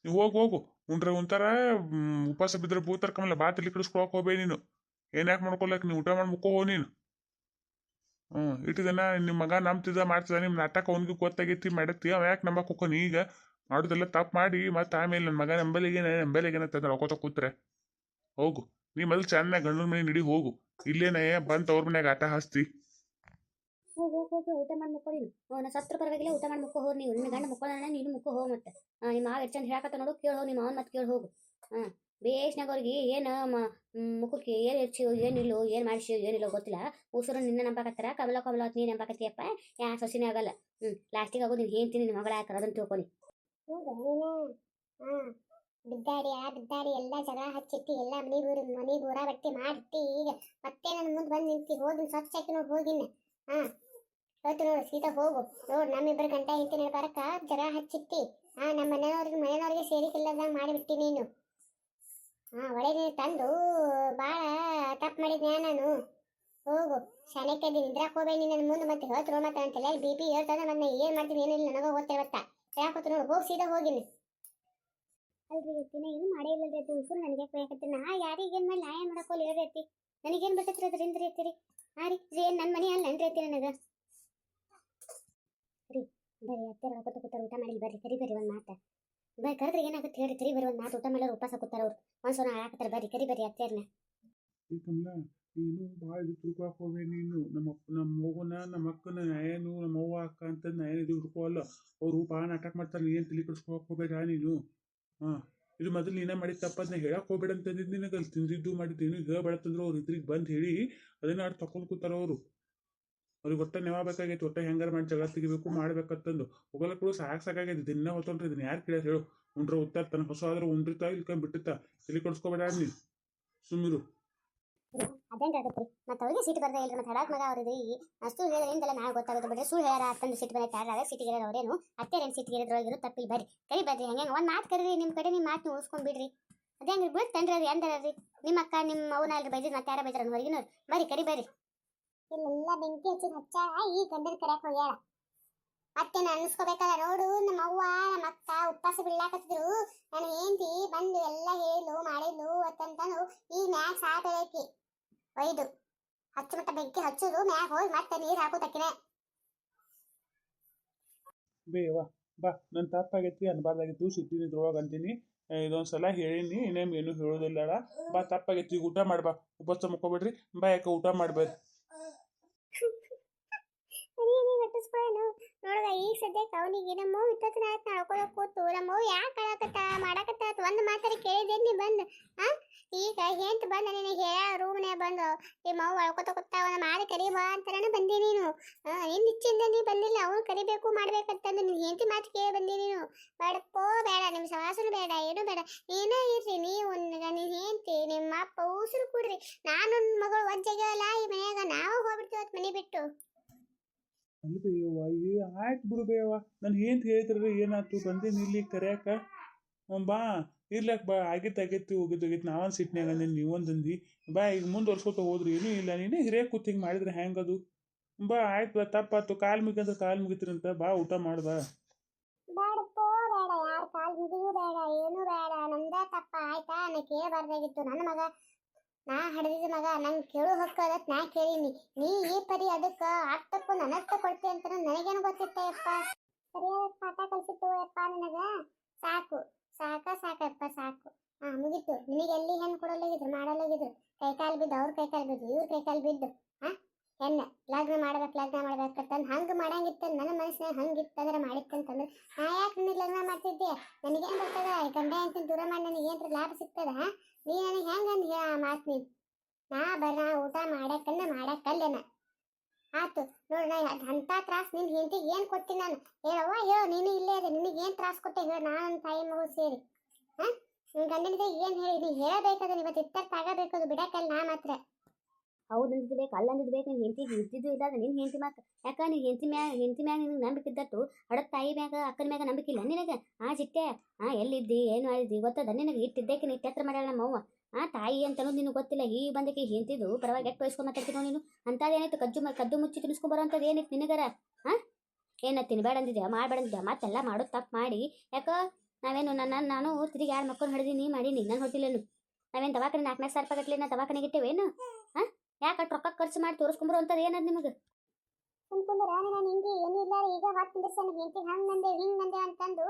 ನೀವು ಹೋಗು ಉಂಡ್ರೆ ಉಂತಾರ ಉಪವಾಸ ಬಿದ್ರೆ ಬೂತಾರ ಕಮಲ ಬಾ ತಲೆ ಕೆಡಿಸ್ಕೊಳಕ್ ಹೋಗ್ಬೇಡಿ ನೀನು ಏನ್ ಯಾಕೆ ಮಾಡ್ಕೊಳಕ್ ನೀವು ಊಟ ಮಾಡಿ ಮುಕ್ಕೋ ಹೋ ನೀನು ಇಟ್ಟಿದನ ನಿಮ್ಮ ಮಗ ನಂಬ್ತಿದ್ದ ಮಾಡ್ತಿದ್ದ ನಿಮ್ಮ ನಾಟಕ ಅವನಿಗೆ ಗೊತ್ತಾಗೈತಿ ಮಾಡತ್ತಿ ಅವ ಯಾಕೆ ನಂಬಕ್ ಹೋಗೋ ಈಗ ಮಾಡೋದೆಲ್ಲ ತಪ್ಪು ಮಾಡಿ ಮತ್ತೆ ಆಮೇಲೆ ನನ್ನ ಮಗ ನಂಬಲಿಗೇನಂತಂದ್ರೆ ಅಳ್ಕೋತ ಕೂತ್ರೆ ಹೋಗು ನೀ ಮೊದಲು ಚೆನ್ನಾಗಿ ಗಂಡನ ಮನೆ ನಡಿ ಹೋಗು ಇಲ್ಲೇನೇ ಬಂತ ಅವ್ರ ಮನ್ಯಾಗ ಆಟ ಹಸ್ತಿ ಹೋಗಿ ಊಟ ಮಾಡಿ ಮುಕ್ಕೋರಿ ನಾ ಸತ್ರ ಪರವಾಗಿಲ್ಲ ಊಟ ಮಾಡಿ ಮುಕ್ಕೋ ಹೋಗಿ ನೀವು ನಿನ್ನ ಗಂಡ ಮುಕ್ಕೊಳ್ಳೋಣ ನೀನು ಮುಕ್ಕೋ ಹೋಗಿ ಮತ್ತೆ ನಿಮ್ಮ ಮಾವ ಎಷ್ಟು ಚಂದ ಹೇಳಕತ್ತ ನೋಡು ಕೇಳಿ ಹೋಗಿ ನಿಮ್ಮ ಮಾವನ ಮತ್ತೆ ಕೇಳಿ ಹೋಗು ಬೇಸ್ನಾಗ ಅವ್ರಿಗೆ ಏನು ಮುಖಕ್ಕೆ ಏನು ಹೆಚ್ಚು ಏನಿಲ್ಲೋ ಏನು ಮಾಡಿಸಿ ಏನಿಲ್ಲೋ ಗೊತ್ತಿಲ್ಲ ಉಸಿರು ನಿನ್ನ ನಂಬಾಕತ್ತಾರ ಕಮಲ ಹೊತ್ತು ನೀನು ನಂಬಾಕತ್ತೀಯಪ್ಪ ಯಾ ಸೊಸಿನೇ ಆಗಲ್ಲ ಲಾಸ್ಟಿಗೆ ಆಗೋದು ನೀನು ಹೇಳ್ತೀನಿ ನಿನ್ನ ಮಗಳ ಯಾಕೆ ಅದನ್ನು ತಿಳ್ಕೊನಿ ಬಿದ್ದಾಡಿ ಎಲ್ಲ ಜಗಳ ಹಚ್ಚಿಟ್ಟಿ ಎಲ್ಲ ಮನೆಗೆ ಊರ ಬಟ್ಟಿ ಮಾಡಿಟ್ಟಿ ಈಗ ಮತ್ತೆ ನನ್ನ ಮುಂದೆ ಬಂದು ನಿಂತಿ ಹೋಗಿನ ಸ್ವಚ್ಛ ಹಾಕಿ ನೋಡಿ ಹೋಗಿನ ಇವತ್ತು ನೋಡು ಸೀದಾ ಹೋಗು. ನೋಡು ನಮ್ಮಿಬ್ಬರು ಗಂಟ ಹಿಂತಿ ನಡ್ಬಾರಕ ಜಗಳ ಹಚ್ಚಿಟ್ಟಿ. ನಮ್ಮ ಮನೆಯವ್ರಿಗೆ ಸೇರಿಕಿಲ್ಲದಂಗ ಮಾಡಿಬಿಟ್ಟಿ ನೀನು. ಒಳ್ಳೆ ನೀನು ತಂದು ಭಾಳ ತಪ್ಪು ಮಾಡಿದ್ನ್ಯಾ ನಾನು. ಹೋಗು ಶಾನೆಕದಿ ನಿದ್ರಾಕ್ ಹೋಗ್ಬೇಡಿ ನನ್ನ ಮುಂದೆ. ಮತ್ತೆ ಹೇಳ್ತರು ಮತ್ತೆ ನನ್ನ ತಲೆಯಲ್ಲಿ BP ಹೇಳ್ತಂದ್ರೆ ಮತ್ತೆ ಏನು ಮಾಡ್ತೀನಿ ಏನಿಲ್ಲ ನನಗೆ ಗೊತ್ತಿವತ್ತ. ಯಾಕೋತು ನೋಡು, ಹೋಗಿ ಸೀದಾ ಹೋಗಿನಿ. ಅಲ್ರಿ ಅತ್ತಿನ ಏನು ಮಾಡೇ ಇಲ್ಲ ರೀ ಅತ್ತಿ. ಉಸುರು ನನಗೆ ಕೊಯ್ಯಾಕತ್ತಿ. ನಾ ಯಾರಿಗೆ ಏನು ಮಾಡಿ ನಾ ಏನು ಮಾಡಕ್ಕೆ ಹೋಗ್ಲಿ ಹೇಳ್ರಿ ಅತ್ತಿ. ನನಗೇನು ಬರ್ತೈತ್ರಿ ಅದರಿಂದ ರೀ ಅತ್ತಿ ರೀ. ರೀ ಏನು ನನ್ನ ಮನೆ ಅಲ್ಲ ಅನ್ರಿ ಅತ್ತಿ ನನಗೆ ರೀ. ಬರ್ರಿ ಅತ್ತೆ ಹೊಡ್ಕೊತ ಕೂತಾರ, ಊಟ ಮಾಡಿ ಬರ್ರಿ. ಕರಿ ಬರ್ರಿ ಒಂದು ಮಾತು. ಬರ್ರಿ ಕರೆದ್ರೆ ಏನಾಗುತ್ತೆ ಹೇಳ್ರಿ. ಕರಿ ಬರ್ರಿ ಒಂದು ಮಾತು. ಊಟ ಮಾಡೋರು ಉಪವಾಸ ಕೂತಾರ ಅವ್ರು. ಒಂದ್ಸಲ ಹಾಕತ್ತಾರ. ಬರ್ರಿ ಕರಿ ಬರ್ರಿ ಅತ್ತೆಯರ್ನ. ಈ ಕಮಲ ನೀನು ಭಾಳ ಇದು ತಿಳ್ಕೊಳಕ್ ಹೋಗ್ಬೇಡಿ ನೀನು. ನಮ್ಮ ಮಗುನ ನಮ್ಮ ಅಕ್ಕನ ಏನು ನಮ್ಮ ಅವ್ವ ಅಕ್ಕ ಅಂತ ನಾ ಏನು ಇದು ತಿಳ್ಕೊಲ್ಲ. ಅವರು ಭಾಳ ನಾಟಕ ಮಾಡ್ತಾರೆ. ನೀ ಏನು ತಲೆ ಕೆಡಿಸ್ಕೊಳಕ್ ಹೋಗ್ಬೇಡ ನೀನು. ಇದು ಮೊದಲು ನೀನೇ ಮಾಡಿದ ತಪ್ಪದನ್ನ ಹೇಳಕ್ ಹೋಗ್ಬೇಡ ಅಂತಂದಿದ್ದು ನಿನಗೆ. ಅಲ್ಲಿ ತಿಂದಿದ್ದು ಮಾಡಿದ್ದೇನು ಹೇಳ್ಬೇಡತ್ತಂದ್ರು ಅವ್ರು ಇದ್ರಿಗೆ ಬಂದು ಹೇಳಿ ಅದನ್ನ ಆಡ್ ತಕೊಂಡು ಕೂತಾರ ಅವರು. ಅವ್ರಿಗೆ ಒಟ್ಟ ನೆವ ಬೇಕಾಗೈತಿ. ಒಟ್ಟ ಹೆಂಗಾರ ಮಾಡಿ ಜಗಳ ತೆಗಿಬೇಕು ಮಾಡ್ಬೇಕಂತಂದು ಹೋಗಲ್ಲ ಕೂಡ ಸಾಕಾಗೈತಿ. ದಿನ ಹೊತ್ತೊಂಡ್ರಿ ಇದನ್ನ ಯಾರು ಕೇಳ್ಯಾರ ಹೇಳು. ಉಂಡ್ರ ಉತ್ತಾರ ತನಕ ಹೊಸ ಆದ್ರೆ ಉಂಡ್ರಿತಾ ಇಲ್ಕ ಬಿಟ್ಟಿತ್ತ. ತಲೆ ಕೆಡಿಸ್ಕೊಬೇಡ ನೀ ಸುಮ್ಮಿರು. ಅದೇಂಗೆ ಆಗತ್ರಿ. ಮತ್ತೆ ಅವ್ರಿಗೆ ಸಿಟ್ಟು ಬರ್ದೆ ಇಲ್ರಿ. ಮತ್ತೆ ಹಡಾಕ್ ಮಗ ಅವ್ರಿದ್ರಿ ಅಷ್ಟು ಹೇಳಿದ್ರಿಂದಲ್ಲ ನಾವು ಗೊತ್ತಾಗುತ್ತೆ ಬಿಡ್ರಿ. ಸುಳ್ಳು ಹೇಳ್ಯಾರ ಅಂತಂದು ಸಿಟ್ಟು ಬರಕ್ಕೆ ಯಾರು ಸಿಟ್ಟಿಗೆ ಹೇಳೋರು ಅವ್ರೇನು ಅತ್ತೇರೇನು ಸಿಟ್ಟಿಗೆ ಹೇಳಿದ್ರೊಳಗಿರೋ ತಪ್ಪಿಲ್ಲ. ಬರ್ರಿ ಕರಿ ಬರ್ರಿ. ಹಂಗೆ ಒಂದು ಮಾತು ಕರೀರಿ. ನಿಮ್ಮ ಕಡೆ ನಿಮ್ಮ ಮಾತನ್ನ ಉಳಿಸ್ಕೊಂಡು ಬಿಡ್ರಿ. ಅದೇ ಹಂಗೆ ಬೀಳ್ತೇನ್ರಿ ಅದು ಎಂದರಿ. ನಿಮ್ಮ ಅಕ್ಕ ನಿಮ್ಮ ಅವನ ಅಲ್ರಿ ಬೈದಿದ್ದು ಮತ್ತೆ ಯಾರ ಬೈತಾರ ಹೊರಗಿನವ್ರು. ಬರ್ರಿ ಕರಿ ಬರ್ರಿ. ಇಲ್ಲೆಲ್ಲ ಬೆಂಕಿ ಹಚ್ಚಿದ ಹಚ್ಚ ಈ ಗಂಡನ ಕರೆಯಕ್ ಹೋಗ್ಯಾಳ. ಅತ್ತೆನ ಅನ್ಸ್ಕೋಬೇಕಲ್ಲ. ನೋಡು ನಮ್ಮ ಅವ್ವ ನಮ್ಮ ಅಕ್ಕ ಉಪವಾಸ ಬೀಳಾಕತ್ತಿದ್ರು. ನಾನು ಹೆಂಡತಿ ಬಂದು ಎಲ್ಲ ಹೇಳಿದ್ಲು ಮಾಡಿದ್ಲು ಅಂತಂದು ಈಗ ಮ್ಯಾಗ ಸಾಕಿ ಒಯ್ದು ಹಚ್ಚು ಮಟ್ಟ ಬೆಂಕಿ ಹಚ್ಚುದು ಮ್ಯಾಗ ಹೋಗಿ ಮತ್ತೆ ನೀರು ಹಾಕೋತಕ್ಕಿನ. ಬೇವಾ ಬಾ, ನನ್ನ ತಪ್ಪಾಗೈತಿ ಅನ್ಬಾರ್ದಾಗಿತ್ತು. ಸಿಟ್ಟಿನಿದ್ರೊಳಗೆ ಅಂತೀನಿ. ಇದೊಂದ್ಸಲ ಹೇಳಿನಿ, ಇನ್ನೇನು ಏನು ಹೇಳೋದಿಲ್ಲ. ಬಾ ತಪ್ಪಾಗೈತಿ. ಈಗ ಊಟ ಮಾಡ್ಬಾ. ಉಪವಾಸ ಮುಕ್ಕೋಬೇಡ್ರಿ. ಬಾ ಯಾಕೆ ಊಟ ಮಾಡ್ಬೇಡ್ರಿ. ನೋಡ್ದ ಈಗ ಸದ್ಯಕ್ಕೆ ಅವನಿಗೆ ನಮ್ಮವ್ ಇತ್ತನ ಆಯ್ತು ನಡ್ಕೊಳಕ್ ಕೂತು ನಮ್ಮವ್ ಯಾಕೆ ಅಳಕತ್ತ ಮಾಡಾಕತ್ತ ಒಂದು ಮಾತಾರ ಕೇಳಿದೇನಿ ಬಂದು. ಈಗ ಹೆಂತ ಬಂದ ನಿನಗೆ ಹೇಳ ರೂಮ್ನೇ ಬಂದು ನಿಮ್ಮವ್ ಅಳ್ಕೊತ ಕೂತಾವ ಮಾಡಿ ಕರಿಬಾ ಅಂತಾನೆ ಬಂದಿ ನೀನು. ನಿನ್ನ ಇಚ್ಛೆಯಿಂದ ನೀ ಬಂದಿಲ್ಲ. ಅವ್ನು ಕರಿಬೇಕು ಮಾಡ್ಬೇಕಂತಂದು ನಿನ್ ಹೆಂಡತಿ ಮಾತು ಕೇಳಿ ಬಂದಿ ನೀನು. ಬೇಡಪ್ಪೋ ಬೇಡ. ನಿಮ್ಮ ಸವಾಸನು ಬೇಡ ಏನು ಬೇಡ. ನೀನೇ ಇರ್ರಿ. ನೀವು ನಿನ್ ಹೆಂಡತಿ ನಿಮ್ಮ ಅಪ್ಪ ಉಸಿರು ಕೂಡ್ರಿ. ನಾನು ಮಗಳು ಒಜ್ಜೆಗಲ್ಲ ಈ ಮನ್ಯಾಗ. ನಾವು ಹೋಗ್ಬಿಡ್ತೀವತ್ ಮನೆ ಬಿಟ್ಟು. ಅಲ್ಲಿ ಬೇಯವ್ವ ಆಯ್ತು ಬಿಡು ಬೇಯವ್ವ. ನಾನು ಏನು ಹೇಳಿದ್ರಿ ಏನಾಯ್ತು ಬಂದೇನಿ ಇಲ್ಲಿ ಕರ್ಯಾಕ. ಬಾ ಇರ್ಲಾಕ ಬಾ. ಆಗೈತಿ ಹೋಗಿದ್ದು ನಾವೊಂದು ಸಿಟ್ನ್ಯಾಗ ಅಂದೇನಿ ನೀವೊಂದಂದು. ಬಾ ಈಗ ಮುಂದುವರ್ಸ್ಕೊತ ಹೋದ್ರಿ ಏನೂ ಇಲ್ಲ. ನೀನೇ ಹಿರಿಯ ಕೂತ್ ಹಿಂಗೆ ಮಾಡಿದ್ರೆ ಹೆಂಗದು. ಬಾ ಆಯ್ತು ಬಾ. ತಪ್ಪಾತು. ಕಾಲು ಮುಗಿದ್ರೆ ಕಾಲು ಮುಗಿತೀರಂತ. ಬಾ ಊಟ ಮಾಡ್ಬಾ. ಬೇಡಪ್ಪೋ ಬೇಡ. ಯಾರ ಕಾಲ್ ಮುಗಿಯೂ ಬೇಡ ಏನು ಬೇಡ. ನಂದ ತಪ್ಪ ಆಯ್ತಾ. ನಾ ಕೇಳಬಾರ್ದಾಗಿತ್ತು. ನನ್ನ ಮಗ ನಾ ಹಡ್ದಿದ ಮಗ ನಂಗೆ ಕೇಳು ಹೊಕ್ಕದತ್ ನಾ ಕೇಳೀನಿ. ನೀ ಈ ಪರಿ ಅದಕ್ಕೆ ಅರ್ಥಕ್ಕೂ ನನಸ್ತ ಕೊಡ್ತಿ ಅಂತ ನನಗೇನು ಗೊತ್ತಿತ್ತಯ್ಯಪ್ಪ. ಸರಿಯಾದ ಪಾಠ ಕಲಿಸಿತ್ತು ಯಪ್ಪ ನನಗ. ಸಾಕು ಸಾಕಪ್ಪ ಸಾಕು. ಮುಗೀತು. ನಿನಗೆ ಎಲ್ಲಿ ಹೆಣ್ಣು ಕೊಡೋಗಿದ್ರು ಮಾಡಲ್ಲೋಗಿದ್ರು. ಕೈಕಾಲು ಬಿದ್ದು ಅವ್ರ ಕೈಕಾಲು ಬಿದ್ದು ಇವ್ರ ಕೈಕಾಲು ಬಿದ್ದು ಹೆಣ್ಣು ಲಗ್ನ ಮಾಡ್ಬೇಕಂತಂದು ಹಂಗೆ ಮಾಡಂಗಿತ್ತು. ನನ್ನ ಮನಸ್ಸಿನಾಗ ಹಂಗಿತ್ತಂದ್ರೆ ಮಾಡಿತ್ತಂತಂದ್ರೆ ನಾ ಯಾಕೆ ನಿನಗೆ ಲಗ್ನ ಮಾಡ್ತಿದ್ದೆ. ನನಗೇನು ಬರ್ತದ ಗಂಡ ಅಂತ ದೂರ ಮಾಡಿ ನನಗೇನು ಲಾಭ ಸಿಗ್ತದ. ನೀ ನನಗೆ ಹೆಂಗೆ ಅಂದು ಹೇಳ ಆ ಮಾತು ನೀನು. ನಾ ಊಟ ಮಾಡಕ್ಕಲ್ಲೇನ ಆತು ನೋಡು. ನಾ ಅಂಥ ತ್ರಾಸು ನಿನ್ನ ಹೆಂಡತಿಗೆ ಏನು ಕೊಡ್ತೀನಿ ನಾನು ಹೇಳವ್ವ. ಹೇಳು ನೀನು ಇಲ್ಲೇ ಇದೆ. ನಿನಗೆ ಏನು ತ್ರಾಸು ಕೊಟ್ಟೆ ಹೇಳು. ನಾನು ತಾಯಿ ಮಗು ಸೇರಿ ನಿನ್ನ ಗಂಡನಿಗೆ ಏನು ಹೇಳಿ ನೀ ಹೇಳಬೇಕಾದ್ರೆ ಇವತ್ತು ಇತ್ತರ್ಥ ಆಗಬೇಕದು ಬಿಡಕ್ಕಲ್ಲ. ನಾ ಮಾತ್ರ ಹೌದು ಅಂದಿದ್ದು ಬೇಕು ಅಲ್ಲ ಅಂದಿದ್ದು ಬೇಕು. ನಿನ್ನ ಹೆಂಡತಿಗೆ ಇದ್ದಿದ್ದು ಇದ್ದಾಗ ನಿನ್ನ ಹೆಂಡತಿ ಮಾತು ಯಾಕೆ ನೀನು ಹೆಂಡತಿ ಮ್ಯಾಗ ನಿನಗೆ ನಂಬಿಕೆ ಇದ್ದಟ್ಟು ಹಡದ ತಾಯಿ ಮ್ಯಾಗ ಅಕ್ಕನ ಮ್ಯಾಗ ನಂಬಿಕೆ ಇಲ್ಲ ನಿನಗೆ. ಚಿಟ್ಟೆ ಎಲ್ಲಿದ್ದಿ ಏನು ಮಾಡಿದ್ದಿ ಗೊತ್ತದ ನಿನಗೆ. ಇಟ್ಟಿದ್ದಕ್ಕೆ ನೀ ಎತ್ತರ ಮಾಡ್ಯಾಳ ನಮ್ಮವ್ವ. ತಾಯಿ ಅಂತ ಅನ್ನೋದು ನಿನಗೆ ಗೊತ್ತಿಲ್ಲ. ಈ ಬಂದಕ್ಕೆ ಹೆಂಡತಿದು ಪರವಾಗಿ ಎಟ್ಟು ವಯಸ್ಕೊಂಡು ಮಾತಾಡ್ತೀನೋ ನೀನು. ಅಂಥದ್ದೇನಾಯ್ತು ಕದ್ದು ಮುಚ್ಚಿ ತಿನ್ಸ್ಕೊಂಬರೋ ಅಂಥದ್ದು ಏನಿತ್ತು ನಿನಗರ. ಏನ ತಿನ್ಬೇಡ ಅಂದಿದ್ಯಾ ಮಾಡಬೇಡ ಅಂದಿದ್ಯಾ ಮತ್ತೆಲ್ಲ ಮಾಡೋದು ತಪ್ಪು ಮಾಡಿ. ಯಾಕೆ ನಾವೇನು ನಾನು ತಿರುಗಿ ಯಾರು ಮಕ್ಕಳು ಹಿಡಿದೀನಿ ಮಾಡೀನಿ ನನ್ನ ಹೊಟ್ಟಿಲೇನು. ನಾವೇನು ದವಾಖಾನೆ 4,000 ರೂಪಾಯಿ ಗಟ್ಟಲೆ ದವಾಖಾನೆಗೆ ಇಟ್ಟೇವೇನು. ಯಾಕೆ ಅಷ್ಟು ರೊಕ್ಕ ಖರ್ಚು ಮಾಡಿ ತೋರಿಸ್ಕೊಂಬರೋ ಅಂಥದ್ದು ಏನದು ನಿಮಗೆ. ಸುಮ್ಕುಂದ್ರ ನಾನು ಹಿಂಗೆ ಏನು ಇಲ್ಲ ಈಗ ಹೊತ್ತು ನಿಂದಿರ್ಸನ ಹೆಂಡತಿ ಹಂಗಂದೆ ಹಿಂಗಂದೆ ಅಂತಂದು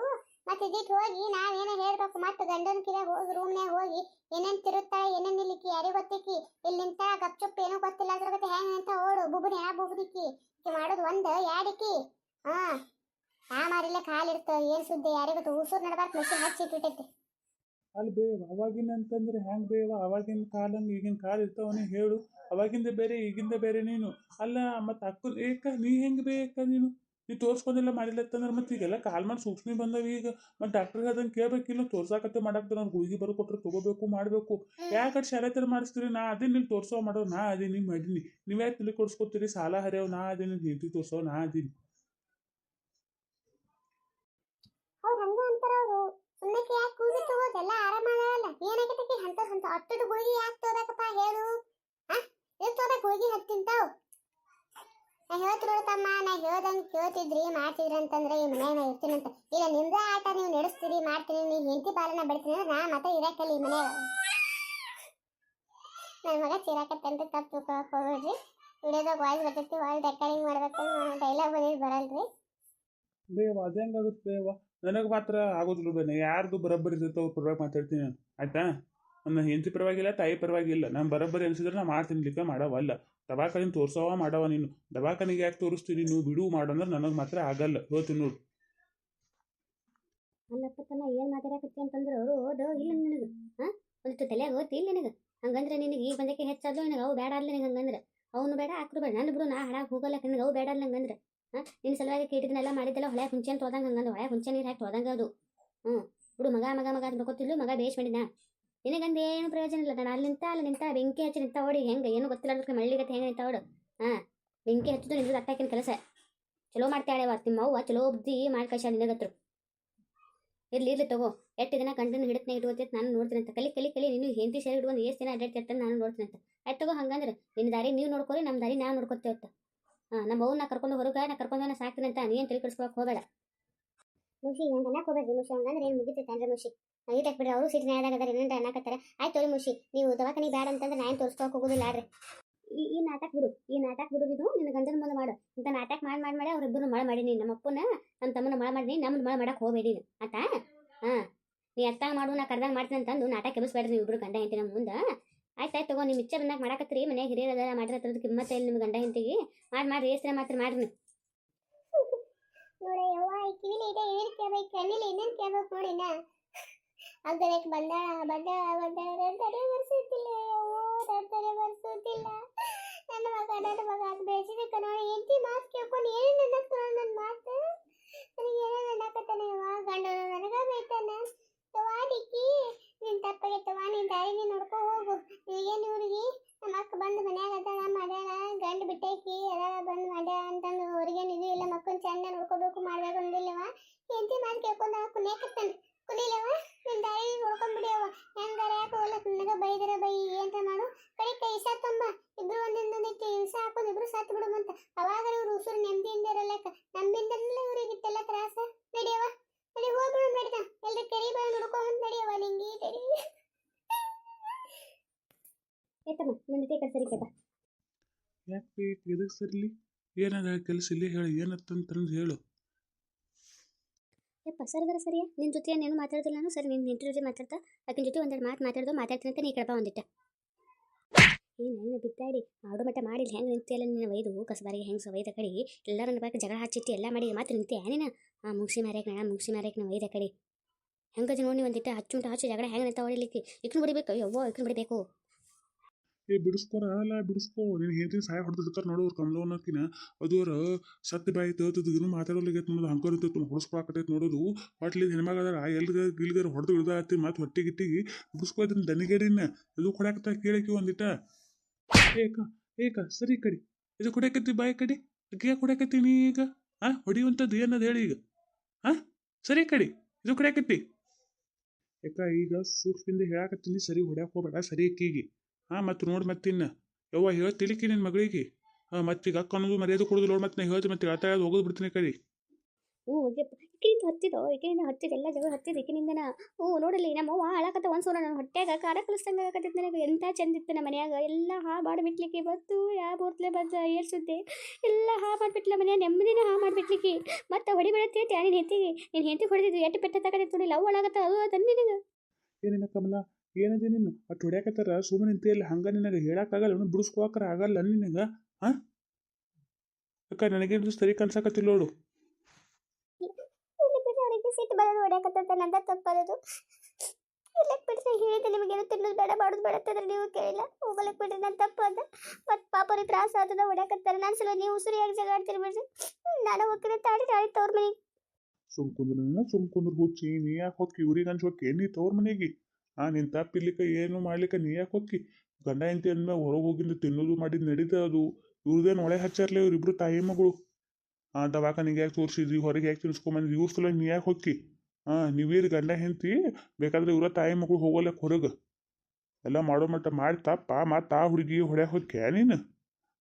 ಮತ್ತೆ ಇದಿಟ್ಟು ಹೋಗಿ ನಾವೇನೋ ಹೇಳ್ಬೇಕು. ಮತ್ತೆ ಗಂಡನ ಕಿರಾಗ ಹೋಗಿ ರೂಮ್ನಾಗ ಹೋಗಿ ಏನೇನು ತಿರುತ್ತಾಳೆ ಏನೇನು ಇಲ್ಲಿಕ್ಕಿ ಯಾರಿಗೆ ಗೊತ್ತಿಕ್ಕಿ ಇಲ್ಲಿ ನಿಂತ ಗಪ್ಚುಪ್ ಏನೂ ಗೊತ್ತಿಲ್ಲ ಅದ್ರ ಬಗ್ಗೆ ಹೆಂಗೆ ಅಂತ ಓಡು ಬುಬುನಿ ಬುಬುದಿಕ್ಕಿ ಮಾಡೋದು ಒಂದು ಯಾಡಿಕ್ಕಿ. ಮಾರಿಲ್ಲ ಕಾಲಿರ್ತವೆ ಏನು ಸುದ್ದಿ ಯಾರಿಗೆ ಗೊತ್ತು. ಉಸೂರು ನಡಬಾರ್ದು ಮೆಷಿನ್ ಹಚ್ಚಿಟ್ಟಿಟ್ಟೈತಿ. ಅಲ್ಲಿ ಬೇವ ಅವಾಗಿನ ಅಂತಂದ್ರೆ ಹೆಂಗೆ ಬೇವ. ಅವಾಗಿನ ಕಾಲಂಗೆ ಈಗಿನ ಕಾಲ ಇರ್ತಾವನೇ ಹೇಳು. ಅವಾಗಿಂದ ಬೇರೆ ಈಗಿಂದ ಬೇರೆ ನೀನು. ಅಲ್ಲ ಮತ್ತು ಅಕ್ಕ ಏಕ ನೀ ಹೆಂಗೆ ಬೇಕ ನೀನು. ನೀ ತೋರಿಸ್ಕೊಂಡಿಲ್ಲ ಮಾಡಿಲ್ಲತ್ತಂದ್ರೆ ಮತ್ತೆ ಈಗೆಲ್ಲ ಕಾಲ್ ಮಾಡಿ ಸೂಕ್ಷ್ಮಿ ಬಂದವ ಈಗ ಮತ್ತೆ ಡಾಕ್ಟರ್ಗೆ ಅದನ್ನು ಕೇಳಬೇಕಿಲ್ಲ ತೋರ್ಸಾಕತ್ತೆ ಮಾಡಾಕ್ತಾರೆ ಅವ್ರು ಗುಳಿಗೆ ಬರೋ ಕೊಟ್ಟರೆ ತೊಗೋಬೇಕು ಮಾಡಬೇಕು ಯಾಕೆ ಶಾಲೆ ಥರ ಮಾಡಿಸ್ತೀರಿ ನಾ ಅದೇ ನೀವು ತೋರಿಸೋ ಮಾಡೋ ನಾ ಅದೀನಿ ಮಾಡೀನಿ ನೀವು ಯಾಕೆ ತಲೆ ಕೊಡ್ಸ್ಕೊತೀರಿ ಸಾಲ ಹರಿಯವ್ ನಾ ಅದೇನಿ ಹೆಂಡತಿ ತೋರ್ಸೋ ನಾ ಅದೀನಿ ಅವ್ರು ಹಂಗ ಅಂತಾರ ಅವರು ಸುಮ್ಮನೆ ಯಾಕೆ ಕೂಗಿ ತಗೋದೆಲ್ಲ ಆರಾಮಾಗಲ್ಲ ಏನಾಗೈತಿ ಅಂತ ಅಂತ ಅಟ್ಟದ ಗುಳಿಗೆ ಯಾಕೆ ತಗೋಬೇಕಪ್ಪ ಹೇಳು ಏನ್ ತಗೋಬೇಕು ಗುಳಿಗೆ ಹತ್ತಿಂತಾವ್ ನಾ ಹೇಳ್ತಿರೋ ತಮ್ಮ ನಾ ಹೇಳ್ದಂಗೆ ಕೇಳ್ತಿದ್ರಿ ಮಾಡ್ತಿದ್ರಿ ಅಂತಂದ್ರೆ ಈ ಮನ್ಯಾಗ ನಾ ಇರ್ತೀನಂತ ಇಲ್ಲ ನಿಮ್ದೇ ಆಟ ನೀವು ನಡೆಸ್ತೀರಿ ಮಾಡ್ತೀರಿ ನೀವು ಹೆಂಡತಿ ಬಾಲನ ಬೆಳಿತೀನಿ ಅಂದ್ರೆ ನಾ ಮಾತ್ರ ಇರಾಕಲ್ಲ ಈ ಮನ್ಯಾಗ ನನ್ನ ಮಗ ಚಿರಾಕತ್ತಂತ ತಪ್ಪು ತಿಳ್ಕೊಳಕ್ ಹೋಗ್ಬೇಡ್ರಿ ವಿಡಿಯೋದಾಗ ವಾಯ್ಸ್ ಬರ್ತೈತಿ ವಾಯ್ಸ್ ರೆಕಾರ್ಡಿಂಗ್ ಮಾಡ್ಬೇಕು ಡೈಲಾಗ್ ಬಂದಿದ್ದು ಬರಲ್ರಿ ಬೇವ ಅದೇ ಹೆಂಗಾಗುತ್ತೆ ಬೇವ ನನಗೆ ಮಾತ್ರ ಆಗೋದಿಲ್ಲ ಬೇನೆ ಯಾರ್ದು ಬರೋಬ್ಬರಿ ಇರ್ತೈತೆ ಅವ್ರ ಪರವಾಗಿ ಮಾತಾಡ್ತೀನಿ ನಾನು ಆಯ್ತಾ ನನ್ನ ಹೆಂಡತಿ ಪರವಾಗಿಲ್ಲ ತಾಯಿ ಪರವಾಗಿಲ್ಲ ನಾನು ಬರೋಬ್ಬರಿ ಅನ್ಸಿದ್ರೆ ನಾ ಮಾಡ್ತೀನಿ ಲಿಕ್ಕ ಮಾಡವಲ್ಲ ದವಾಖಾನೆ ತೋರ್ಸವ ಮಾಡವ ನೀನು ದವಾಖಾನಿಗೆ ಯಾಕೆ ತೋರಿಸ್ತೀನಿ ನೀವು ಬಿಡು ಮಾಡಂದ್ರೆ ನನಗೆ ಮಾತ್ರ ಆಗಲ್ಲ ಹೇಳ್ತೀನಿ ನೋಡು ಅಲ್ಲಪ್ಪ ತಮ್ಮ ಏನು ಮಾತಾಡಕತ್ತಿ ಅಂತಂದ್ರೆ ಅವರು ಓದು ಇಲ್ಲ ನಿನಗೆ ಹಾಂ ಒಂದಿಷ್ಟು ತಲೆಯಾಗ ಓದ್ತಿ ಇಲ್ಲ ನಿನಗೆ ಹಂಗಂದ್ರೆ ನಿನಗೆ ಈಗ ಬಂದಕ್ಕೆ ಹೆಚ್ಚಾದ್ಲು ನಿನಗೆ ಅವು ಬೇಡ ಅಲ್ಲ ನಿನಗೆ ಹಂಗಂದ್ರೆ ಅವನು ಬೇಡ ಆಕ್ರು ಬೇಡ ನಾನು ಬಿಡು ನಾ ಹಾಳಾಗಿ ಹೋಗಲ್ಲ ನಿನಗೆ ಅವು ಬೇಡ ಅಲ್ಲ ಹಂಗಂದ್ರೆ ಹಾಂ ನಿನ್ನ ಸಲುವಾಗಿ ಕೀಟಿದನ್ನೆಲ್ಲ ಮಾಡಿದ್ದೆಲ್ಲ ಹೊಳೆ ಹುಂಚೆನ್ ತೊಳ್ದಂಗೆ ಹಂಗಂದ್ರೆ ಹೊಳೆ ಹುಂಚೆ ನೀರು ಹಾಕಿ ತೊಳ್ದಂಗೆ ಅದು ಬಿಡು ಮಗ ಮಗ ಮಗ ಅಂತ ಗೊತ್ತಿಲ್ಲ ಮಗ ಬೇಷ್ ಮಾಡಿನ ನಿನಗಂದು ಏನು ಪ್ರಯೋಜನ ಇಲ್ಲ ನಾನು ಅಲ್ಲಿ ನಿಂತ ಬೆಂಕಿ ಹಚ್ಚಿ ನಿಂತ ಓಡಿ ಹೆಂಗೆ ಏನು ಗೊತ್ತಿಲ್ಲ ಅದಕ್ಕೆ ಮಳ್ಳಿಗತ್ತೆ ಹೆಂಗೆ ನಿಂತ ಓಡು ಹಾಂ ಬೆಂಕಿ ಹಚ್ಚಿದ್ದು ನಿಂದು ಅಟ್ಟಾಕಿನ ಕೆಲಸ ಚಲೋ ಮಾಡ್ತಾಳೆ ನಿಮ್ಮ ಅವ್ವ ಚಲೋ ಬುದ್ಧಿ ಮಾಡಿ ಕಳ್ಸ ನಿನಗತ್ರು ಇರ್ಲಿ ತಗೋ ಎಷ್ಟು ದಿನ ಕಂಟಿನ್ಯೂ ಹಿಡಿತನಾಗ ಇಟ್ಕೋತೈತೆ ನಾನು ನೋಡ್ತೀನಿ ಅಂತ ಕಲಿ ನೀನು ಹೆಂಡತಿ ಸೇರಿ ಇಟ್ಕೊಂಡು ಎಷ್ಟು ದಿನ ಅಡ್ಡಾಡ್ತಿರ್ತಾನೆ ನಾನು ನೋಡ್ತೀನಿ ಅಂತ ಆಯ್ತು ತಗೋ ಹಂಗಂದ್ರೆ ನಿನ್ನ ದಾರಿ ನೀವು ನೋಡ್ಕೊರಿ ನಮ್ಮ ದಾರಿ ನಾವು ನೋಡ್ಕೊತೇವೆ ಅಂತ ನಮ್ಮ ಅವ್ವನ್ನ ನಾ ಕರ್ಕೊಂಡು ಹೊರಗೆ ನಾ ಕರ್ಕೊಂಡು ಸಾಕ್ತೀನಿ ಅಂತ ನೀನು ತಲೆ ಕೆಡಿಸ್ಕೊಳಕ್ಕೆ ಹೋಗಬೇಡ ಮುಷಿ ಹಂಗೆ ಅನ್ನಕ್ಕೆ ಹೋಗ್ಬೇಡ್ರಿ ಮುಷಿ ಹಂಗಂದ್ರೆ ಏನು ಮುಗಿತೈತೆ ಅಂದ್ರೆ ಮುಷಿ ಇಟ್ಟಾಕ್ ಬಿಡ್ರಿ ಅವರು ಸೀಟ್ ನ್ಯಾಯದಾಗ ಅದಾರ ಏನಂತ ಅನ್ನಕತ್ತಾರೆ ಆಯ್ತು ತೋರಿ ಮುಷಿ ನೀವು ದವಾಖಾನೆ ಬೇಡ ಅಂತಂದ್ರೆ ನಾನು ತೋರಿಸ್ಕೊಳಕ್ಕೆ ಹೋಗೋದಿಲ್ಲ ಆಡ್ರಿ ಈ ನಾಟಕ ಬಿಡು ಇದು ನಿನ್ನ ಗಂಡನ ಮುಂದೆ ಮಾಡು ಇಂಥ ನಾಟಕ ಮಾಡಿ ಅವ್ರಿಬ್ಬರು ಮಳೆ ಮಾಡೀನಿ ನಮ್ಮ ಅಪ್ಪನ ನಮ್ಮ ತಮ್ಮನ ಮಳೆ ಮಾಡೀನಿ ನಮ್ಮನ್ನ ಮಳೆ ಮಾಡಕ್ಕೆ ಹೋಗಬೇಡಿ ಆತಾ ಹಾಂ ನೀ ಅರ್ಥ ಮಾಡು ನಾ ಕರ್ದಂಗೆ ಮಾಡ್ತೀನಿ ಅಂತಂದು ನಾಟಕ ಕೆಮಿಸ್ಬೇಡ್ರಿ ನೀವು ಇಬ್ಬರು ಗಂಡ ಹೆಂಡತಿ ನಮ್ಮ ಮುಂದೆ ಆಯ್ತು ತಗೋ ನಿಮ್ಮ ಇಚ್ಛೆ ಬಂದಾಗ ಮಾಡಕತ್ತೀರಿ ಮನ್ಯಾಗ ಹಿರಿಯರ ಮಾಡಿರತ್ತರದ ಕಿಮ್ಮತ್ತೆ ಇಲ್ಲಿ ನಿಮ್ಮ ಗಂಡ ಹೆಂಡತಿಗೆ ಮಾಡಿ ಎಷ್ಟು ಮಾತ್ರ ಮಾಡ್ರಿ ನೋಡ ಯವ್ವ ಈ ಕಿವಿಲಿ ಇದೆ ಏನು ಕೇಳ್ಬೇಕು ಕಣ್ಣಿಲಿ ಇನ್ನೇನು ಕೇಳ್ಬೇಕು ನೋಡಿನ ಆಗ್ದಬೇಕು ಬಂದಾಳ ತಡೆ ಬರ್ಸುತ್ತಿಲ್ಲ ಯವ್ವೋ ತಡೆ ಬರ್ಸುತ್ತಿಲ್ಲ ನನ್ನ ಮಗ ಅದು ಬೆಳೆಸಿದಕ್ಕೆ ನೋಡಿ ಎಂಟಿ ಮಾತು ಕೇಳ್ಕೊಂಡು ಏನು ಅನ್ನಕ್ತಾನ ನನ್ನ ಮಾತು ನನಗೆ ಏನೇನು ಅನ್ನಕತ್ತಾನೆ ಯವ್ವ ಗಂಡನ ನನಗ ಬೈತಾನೆ ತವಾ ಡಿಕ್ಕಿ ನಿನ್ನ ತಪ್ಪಾಗೈತವ ನಿನ್ನ ದಾರಿ ನೀನು ನೋಡ್ಕೊ ಹೋಗು ನೀವೇನು ಇವ್ರಿಗೆ ನಮ್ಮ ಅಕ್ಕ ಬಂದು ಮನ್ಯಾಗ ಅದಾಳ ಮಾಡ್ಯಾಳ ಗಂಡು ಬಿಟ್ಟೈಕಿ ಎಲ್ಲ ಬಂದು ಮಾಡ್ಯಾಳ ಅಂತಂದು ಅವ್ರಿಗೇನು ಇದು ಇಲ್ಲ ಮಕ್ಕಳು ಚೆಂದ ನೋಡ್ಕೋಬೇಕು ಮಾಡ್ಬೇಕು ಅಂದಿಲ್ಲವ ಎಂತಿ ಮಾತು ಕೇಳ್ಕೊಂಡು ಕುಣಿಯಕತ್ತಾನೆ ಕುಣಿಲವ ನಿನ್ನ ದಾರಿ ನೋಡ್ಕೊಂಡ್ಬಿಡಿಯವ ಹೆಂಗಾರ ಯಾಕೆ ಹೋಗ್ಲಕ್ಕ ನನಗ ಬೈದರ ಬೈ ಅಂತ ಮಾಡು ಕೈ ಸಾತಂಬ ಇಬ್ರು ಒಂದೊಂದಿಟ್ಟು ಹಿಂಸೆ ಹಾಕೊಂಡು ಇಬ್ರು ಸಾತ್ ಬಿಡುವಂತ ಅವಾಗ ಇವ್ರು ಉಸುರು ನೆಮ್ಮದಿಯಿಂದ ಇರಲ್ಲಕ್ಕ ನಮ್ಮಿಂದಲೇ ಇವ್ರಿಗಿಟ್ಟೆಲ್ಲ ತ್ರಾಸ ನಡಿಯವ ನಡಿ ಹೋಗ್ಬಿಡು ನಡಿದ ಎಲ್ರ ಕೆರಿ ಬಾಯಿ ನೋಡ್ಕೊಂಡ್ ನಡಿಯವ ನಿಂಗೆ ತಡಿ ಏತಮ್ಮ ನನ್ನ ಜೊತೆ ಕಡೆ ಸರಿಕೆಪ್ಪ ಯಾಕೆ ಎದಕ್ಕೆ ಸರಿಲಿ ಏನದ ಕೆಲಸ ಇಲ್ಲಿ ಹೇಳು ಏನತ್ತಂತಂದು ಹೇಳು ಯಪ್ಪ ಸರಿದಾರ ಸರಿಯಾ ನಿನ್ನ ಜೊತೆ ಏನೇನು ಮಾತಾಡೋದಿಲ್ಲ ನಾನು ಸರಿ ನಿನ್ನ ಇಂಟರ್ ಜೊತೆ ಮಾತಾಡ್ತಾ ಆಕಿನ ಜೊತೆ ಒಂದೆರಡು ಮಾತಾಡ್ತೀನಿ ಅಂತ ನೀ ಕಡಪ ಒಂದಿಟ್ಟ ಏನು ಬಿದ್ದಾಡಿ ಆಡೋ ಮಟ್ಟ ಮಾಡಿ ಹೆಂಗೆ ನಿಂತಿಯಲ್ಲ ನಿನ್ನ ವೈದು ಕಸಬಾರಿಗೆ ಹೆಂಗೆ ವೈದ ಕಡೆ ಎಲ್ಲ ನನ್ನ ಬಗ್ಗೆ ಜಗಳ ಹಚ್ಚಿಟ್ಟು ಎಲ್ಲ ಮಾಡಿ ಮಾತ್ರ ನಿಂತೆ ನೀನು ಮುಗಿಸಿ ಮಾರ್ಯಾಕ ನಾ ವೈದ ಕಡೆ ಹೆಂಗದ ನೋಡಿ ಒಂದಿಟ್ಟ ಹಚ್ಚಿ ಜಗಳ ಹೆಂಗೆ ನಿಂತ ಹೊಡಿಲಿಕ್ಕೆ ಇಕ್ನು ಬಿಡಬೇಕು ಯವ್ವೋ ಇಕ್ನು ಬಿಡಬೇಕು ಬಿಡಿಸ್ಕೊರ ಅಲ್ಲ ಬಿಡಿಸ್ಕೋ ನೀನು ಹೆಂಡತಿ ಸಹಾಯ ಹೊಡೆದಿರ್ತಾರೆ ನೋಡೋರು ಕಮಲವನ್ನಕಿನ ಅದು ಅವ್ರ ಸತ್ಯ ಬಾಯಿ ತೋತದ ಇದನ್ನು ಮಾತಾಡೋಲಿಗೈತೆ ನೋಡೋದು ಹಂಕೋರ್ ಇರ್ತೈತೆ ಹೊಡಿಸ್ಕೊಳಕತ್ತೈತೆ ನೋಡೋದು ಹೊಟ್ಲಿದ್ದು ಹೆಣ್ಮಗ ಅದಾರ ಗಿಲ್ಗಾರ ಹೊಡೆದು ಇಳ್ದಾತಿ ಮತ್ತು ಹೊಟ್ಟಿಗಿಟ್ಟಿಗೆ ಬಿಡಿಸ್ಕೋ ಇದನ್ನ ದನಿಗೇರಿನ ಇದು ಕೊಡಾಕತ್ತ ಕೇಳಕ್ಕೆ ಒಂದಿಟ್ಟ ಏಕ ಸರಿ ಕಡಿ ಇದು ಕೊಡಕತ್ತಿ ಬಾಯಿ ಕಡಿ ಅಕ್ಕಿಯ ಕೊಡಕತ್ತೀನಿ ಈಗ ಹೊಡಿಯುವಂಥದ್ದು ಏನದು ಹೇಳಿ ಈಗ ಸರಿ ಕಡಿ ಇದು ಕೊಡಕತ್ತಿ ಯಾಕ ಈಗ ಸೂಕ್ಷ್ಮಿಂದ ಹೇಳಾಕತ್ತೀನಿ ಸರಿ ಹೊಡ್ಯಾಕ ಹೋಗ್ಬೇಡ ಸರಿ ಅಕ್ಕಿಗೆ ಮತ್ತು ನೋಡಿ ಮತ್ತಿನ್ನ ಯವ್ವ ಹೇಳ್ತಿಲಿಕ್ಕಿ ನಿನ್ನ ಮಗಳಿಗೆ ಮತ್ತೀಗ ಅಕ್ಕ ಅನ್ನೋದು ಮರ್ಯಾದೆ ಕೊಡೋದು ನೋಡಿ ಮತ್ತೆ ನಾ ಹೇಳ್ತೀನಿ ಮತ್ತೆ ಹೇಳ್ತಾ ಹೋಗೋದು ಬಿಡ್ತೀನಿ ಕಡೆ ಈಕಿನಿಂದ ಹತ್ತಿದ್ದು ಎಲ್ಲ ಜಗಳ ಹತ್ತಿದ್ದು ಈಕಿನಿಂದನ ನೋಡಲಿ ನಮ್ಮವ್ವ ಹಾಳಾಕತ್ತ ಒಂದ್ಸಲ ನನ್ನ ಹೊಟ್ಟೆಗ ಕಾರ ಕಲಿಸ್ದಂಗೆ ಆಗಕತ್ತಿತ್ತು ನನಗೆ ಎಂಥ ಚಂದಿತ್ತು ನಮ್ಮ ಮನ್ಯಾಗ ಎಲ್ಲ ಮಾಡಿಬಿಡ್ಲಿಕ್ಕೆ ಬತ್ತು ಯಾವ ಬೋರ್ತ್ಲೆ ಬಂದು ಏರ್ಸುತ್ತೆ ಎಲ್ಲ ಮಾಡಿಬಿಟ್ಲ ಮನ್ಯಾಗ ನೆಮ್ಮದಿನ ಮಾಡಿಬಿಡ್ಲಿಕ್ಕೆ ಮತ್ತೆ ಹೊಡಿಬಿಡತ್ತೈತಿ ನಿನ್ನ ಹೆಂಡತಿಗೆ ಹೊಡೆದಿದ್ದು ಎಷ್ಟು ಪೆಟ್ಟ ತಗದಿತ್ತು ನೋಡಿ ಲವ್ ಒಳಗತ್ತ ಅದು ಅದನ್ನ ನಿನಗೆ ಏನಿಲ್ಲ ಕಮಲ ಏನದೆ ನೀನು ಅಟ್ಟು ಹೊಡ್ಯಾಕತ್ತಾರ ಸುಮ್ಮನೆ ನಿಂತಿಯಲ್ಲಿ ಹಂಗ ನಿನಗೆ ಹೇಳಕ್ಕಾಗಲ್ಲ ಬಿಡಿಸ್ಕೋಕರ ಆಗಲ್ಲ ನಿನಗೆ ಅಕ್ಕ ನನಗೇನು ಸರಿ ಕನ್ಸಕತ್ತಿಲ್ಲ ನೋಡು ಸಿಟ್ಟು ಬರೋದು ಹೊಡ್ಯಾಕತ್ತ ನಂದ ತಪ್ಪದು ಇರ್ಲಕ್ ಬಿಡ್ರಿ ಹೇಳಿದೆ ನಿಮಗೇನು ತಿನ್ನೋದು ಬೇಡ ಮಾಡೋದು ಬೇಡ ಅಂತಂದ್ರೆ ನೀವು ಕೇಳಿಲ್ಲ ಹೋಗಲಕ್ ಬಿಡ್ರಿ ನನ್ನ ತಪ್ಪು ಅದ ಮತ್ತು ಪಾಪರಿ ತ್ರಾಸ ಆತದ ಹೊಡ್ಯಾಕತ್ತಾರ ನನ್ನ ಸಲ ನೀವು ಉಸಿರು ಯಾಕೆ ಜಗಾಡ್ತೀರಿ ಬಿಡ್ರಿ ನಾನು ಹೋಗ್ತೀನಿ ತಾಡಿ ನಾಳೆ ತವ್ರ ಮನೆಗೆ ಸುಮ್ಕುಂದ್ರ ಹುಚ್ಚಿ ನೀ ಯಾಕೆ ಹೊಕ್ಕಿ ಇವ್ರಿಗೆ ಹಂಚ್ಕೊಕ್ಕಿ ನೀ ತವ್ರ ಮನೆಗೆ ನಿನ್ ತಪ್ಪಿರ್ಲಿಕ್ಕೆ ಏನು ಮಾಡ್ಲಿಕ್ಕೆ ನೀ ಯಾಕೆ ಹೊಕ್ಕಿ ಗಂಡ ಹೆಂಡತಿ ಅಂದ್ಮೇಲೆ ಹೊರಗೆ ಹೋಗಿಂದ ತಿನ್ನೋದು ಮಾಡಿದ್ ನಡೀತದ ಅದು ಇವ್ರದೇನು ಒಳೆ ಹಚ್ಚಾರ್ಲಿ ಇವ್ರಿಬ್ರು ತಾಯಿ ಮಗಳು ದವಾಖಾನಿಗೆ ಯಾಕೆ ತೋರಿಸಿದ್ರಿ ಹೊರಗೆ ಯಾಕೆ ತಿನ್ಸ್ಕೊಂಬಂದ್ರಿ ಇವ್ರ ಸಲ ನೀ ಯಾಕೆ ಹೊಕ್ಕಿ ನೀವೀರ್ ಗಂಡ ಹೆಂಡತಿ ಬೇಕಾದ್ರೆ ಇವರ ತಾಯಿ ಮಗಳು ಹೋಗಲಕ್ಕೆ ಹೊರಗೆ ಎಲ್ಲ ಮಾಡೋ ಮಟ್ಟ ಮಾಡಿ ತಪ್ಪ ಮತ್ತು ಆ ಹುಡುಗಿ ಹೊಡ್ಯಾಕ ಹೊಕ್ಕಿ ನೀನು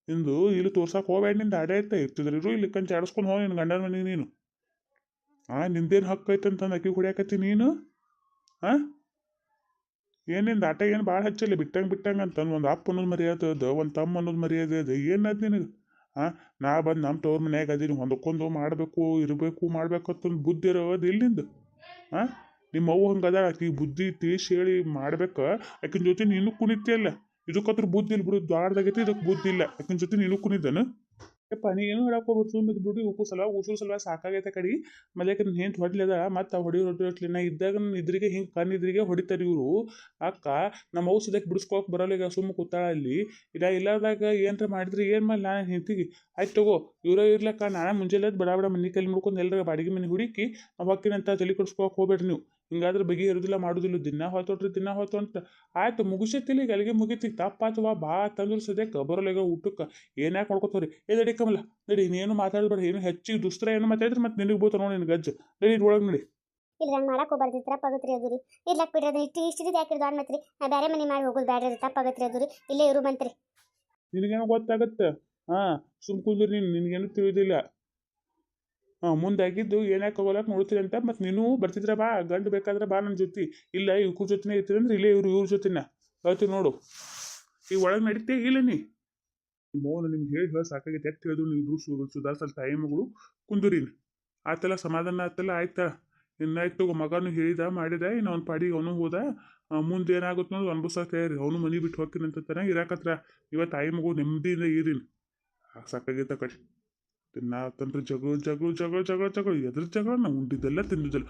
ನಿಂದು ಇಲ್ಲಿ ತೋರ್ಸಕ್ಕೆ ಹೋಗ್ಬೇಡ ನಿಂದು ಅಡೇ ಇರ್ತಾ ಇರ್ತಿದ್ರು ಇರು ಇಲ್ಲಿ ಕಂಚ ಆಡಿಸ್ಕೊಂಡು ಹೋಗಿ ನಿನ್ನ ಗಂಡನ ಮನೆಗೆ ನೀನು ನಿಂದೇನು ಹಕ್ಕು ಐತಂತಂದು ಅಕ್ಕಿ ಹೊಡ್ಯಾಕತ್ತಿ ನೀನು ಏನಿಂದ ಆಟ ಏನು ಭಾಳ ಹಚ್ಚಿಲ್ಲ ಬಿಟ್ಟಂಗೆ ಅಂತಂದು ಒಂದು ಅಪ್ಪ ಅನ್ನೋದು ಮರ್ಯಾದೆ ಅದ ಒಂದು ತಮ್ಮ ಅನ್ನೋದು ಮರ್ಯಾದೆ ಅದ ಏನದು ನಿನಗೆ ನಾ ಬಂದು ನಮ್ಮ ತವ್ರ ಮನ್ಯಾಗ ಅದೀನಿ ಹೊಂದ್ಕೊಂಡು ಮಾಡಬೇಕು ಇರಬೇಕು ಮಾಡ್ಬೇಕು ಅಂತಂದು ಬುದ್ಧಿ ಇರೋದು ಇಲ್ಲಿಂದ ನಿಮ್ಮ ಅವ್ವ ಹಂಗದ ಆಕಿ ಬುದ್ಧಿ ತಿಳಿಸಿ ಹೇಳಿ ಮಾಡ್ಬೇಕು ಆಕಿನ ಜೊತೆ ನೀನು ಕುಣಿತಿಯಲ್ಲ ಇದಕ್ಕತ್ರ ಬುದ್ಧಿ ಇಲ್ಲ ಬಿಡು ದ್ವಾರದಾಗೈತಿ ಇದಕ್ಕೆ ಬುದ್ಧಿ ಇಲ್ಲ ಆಕಿನ ಜೊತೆ ನೀನು ಕುಣಿದನು ಯಪ್ಪ ನೀ ಏನು ಹೇಳಕ್ಕೋಗ್ಬಿಟ್ಟು ಸುಮ್ಮನೆ ಬಿಡು ಉಸುರು ಸಲ ಸಾಕಾಗೈತೆ ಕಡೆ ಮಲ್ಯಾಕ ಹೆಂತ ಹೊಡ್ಲಿದ ಮತ್ತು ಹೊಡಿ ನಾ ಇದ್ದಾಗ ನನ್ನ ಇದ್ರಿಗೆ ಹಿಂಗೆ ಕಣ್ಣಿದ್ರಿಗೆ ಹೊಡಿತಾರೆ ಇವರು ಅಕ್ಕ ನಮ್ಮ ಅವ್ವ ಸದ್ಯಕ್ಕೆ ಬಿಡಿಸ್ಕೊಳಕ್ಕೆ ಬರೋಲ್ಲ ಈಗ ಸುಮ್ಮ ಕೂತಾಳ ಅಲ್ಲಿ ಇಲ್ಲದಾಗ ಏನರ ಮಾಡಿದ್ರೆ ಏನು ಮಾಡಿ ನಾನು ಹೆಂತಿಗೆ ಆಯ್ತು ತಗೋ ಇವರ ಇರ್ಲಕ್ಕ ನಾನು ಮುಂಜಾನೆ ಬಡ ಮನೆ ಕೈಲಿ ಮುಡ್ಕೊಂಡು ಎಲ್ಲರ ಬಾಡಿಗೆ ಮನೆ ಹುಡುಕಿ ನಾವು ಹೊಕ್ಕಿನಂತ ತಲೆ ಕೊಡಿಸ್ಕೊಳಕ್ಕೆ ಹೋಗ್ಬೇಡ್ರಿ ನೀವು ಹಿಂಗಾದ್ರೆ ಬಗೆ ಇರೋದಿಲ್ಲ ಮಾಡೋದಿಲ್ಲ ದಿನ ಹೊತ್ತೋಟ್ರಿ ಅಂತ ಆಯ್ತು ಮುಗಿಸೈತಿಲ್ಲ ಈಗ ಅಲ್ಲಿಗೆ ಮುಗಿತಿ ತಪ್ಪಾತವಾ ಬಾ ತಂದ್ರು ಸದ್ಯಕ್ಕೆ ಬರೋಲ್ಲ ಊಟಕ್ಕೆ ಏನ್ಯಾಕೆ ಮಾಡ್ಕೊತವ್ರಿ ನಡಿ ಕಮಲ ನಡಿ ನೀನು ಮಾತಾಡ್ಬೇಡ ಏನು ಹೆಚ್ಚಿಗೆ ದುಸ್ತರ ಏನು ಮಾತಾಡಿದ್ರೆ ಮತ್ತೆ ನಿನಗೆ ಬೋತ ನೋಡಿ ನಿನ್ನ ಗಜ್ಜು ನಡಿ ಒಳಗೆ ನಡಿ ಇಲ್ಲ ಹಂಗೆ ಮಾಡಕ್ಕೆ ಹೋಗ್ಬಾರ್ದು ತಪ್ಪಾಗತ್ರಿ ಅದು ರೀ ಇರ್ಲಕ್ ಬಿಡ್ರಿ ಅದು ಇಷ್ಟು ಯಾಕೆ ದಾಡ್ ಮತ್ರಿ ನಾ ಬೇರೆ ಮನೆ ಮಾಡಿ ಹೋಗೋದು ಬೇಡ ರೀ ತಪ್ಪಾಗತ್ರಿ ಅದು ರೀ ಇಲ್ಲೇ ಇರು ಬಂತ್ರಿ ನಿನಗೇನೋ ಗೊತ್ತಾಗತ್ತೆ ಸುಮ್ಕುಂದ್ರಿ ನೀನು ನಿನಗೇನು ತಿಳಿಯೋದಿಲ್ಲ ಮುಂದಾಗಿದ್ದು ಏನ್ಯಾಕೆ ಹೋಗಲಕ್ಕೆ ನೋಡ್ತೀರಿ ಅಂತ ಮತ್ತು ನೀನು ಬರ್ತಿದ್ರೆ ಬಾ ಗಂಡು ಬೇಕಾದ್ರೆ ಬಾ ನನ್ನ ಜೊತೆ ಇಲ್ಲ ಇವ್ರ ಜೊತೆನೇ ಇರ್ತೀರಿ ಅಂದ್ರೆ ಇಲ್ಲೇ ಇವ್ರ ಜೊತೆನ ಹೇಳ್ತೀವಿ ನೋಡು ಈಗ ಒಳಗೆ ನಡೀತೇ ಇಲ್ಲ ನೀ ಮೌನ ನಿಮ್ಗೆ ಹೇಳಿ ಸಾಕಾಗೈತೆ ಎತ್ತು ಹೇಳಿದ್ರು ನೀವು ಸುಧಾರಿಸಲ್ ತಾಯಿ ಮಗಳು ಕುಂದುರೀನಿ ಆಯ್ತಲ್ಲ ಸಮಾಧಾನ ಆಯ್ತಲ್ಲ ಆಯ್ತಾ ಇನ್ನಾಯ್ತು ಮಗನು ಹೇಳಿದ ಮಾಡಿದ ಇನ್ನು ಅವ್ನ ಪಾಡಿಗೆ ಅವನು ಹೋದ ಮುಂದೆ ಏನಾಗುತ್ತೆ ಅನ್ನೋದು ಅನ್ಭವಿಸಕ್ಕೆ ತಯಾರಿ ಅವನು ಮನೆ ಬಿಟ್ಟು ಹೋಗ್ತೀನಿ ಅಂತ ಇರಾಕತ್ರ ಇವತ್ತು ತಾಯಿ ಮಗು ನೆಮ್ಮದಿಯಿಂದ ಇರೀನಿ ಸಾಕಾಗೈತೆ ಕಡೆ ತಿನ್ನತ್ತಂದ್ರೆ ಜಗಳ ಎದ್ರ ಜಗಳ ನಾವು ಉಂಡಿದ್ದೆಲ್ಲ ತಿಂದಿದ್ದೆಲ್ಲ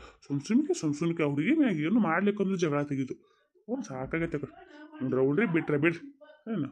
ಸುಮ್ಸುಮ್ಕೆ ಅವ್ರಿಗೆ ಮ್ಯಾಗ ಏನು ಮಾಡ್ಲಿಕ್ಕಂದ್ರೆ ಜಗಳ ತೆಗೀತು ಅವ್ನು ಸಾಕಾಗೈತೆ ಕಡೆ ರೌಂಡ್ರಿ ಬಿಟ್ರೆ ಬಿಡ್ರಿ ಏನು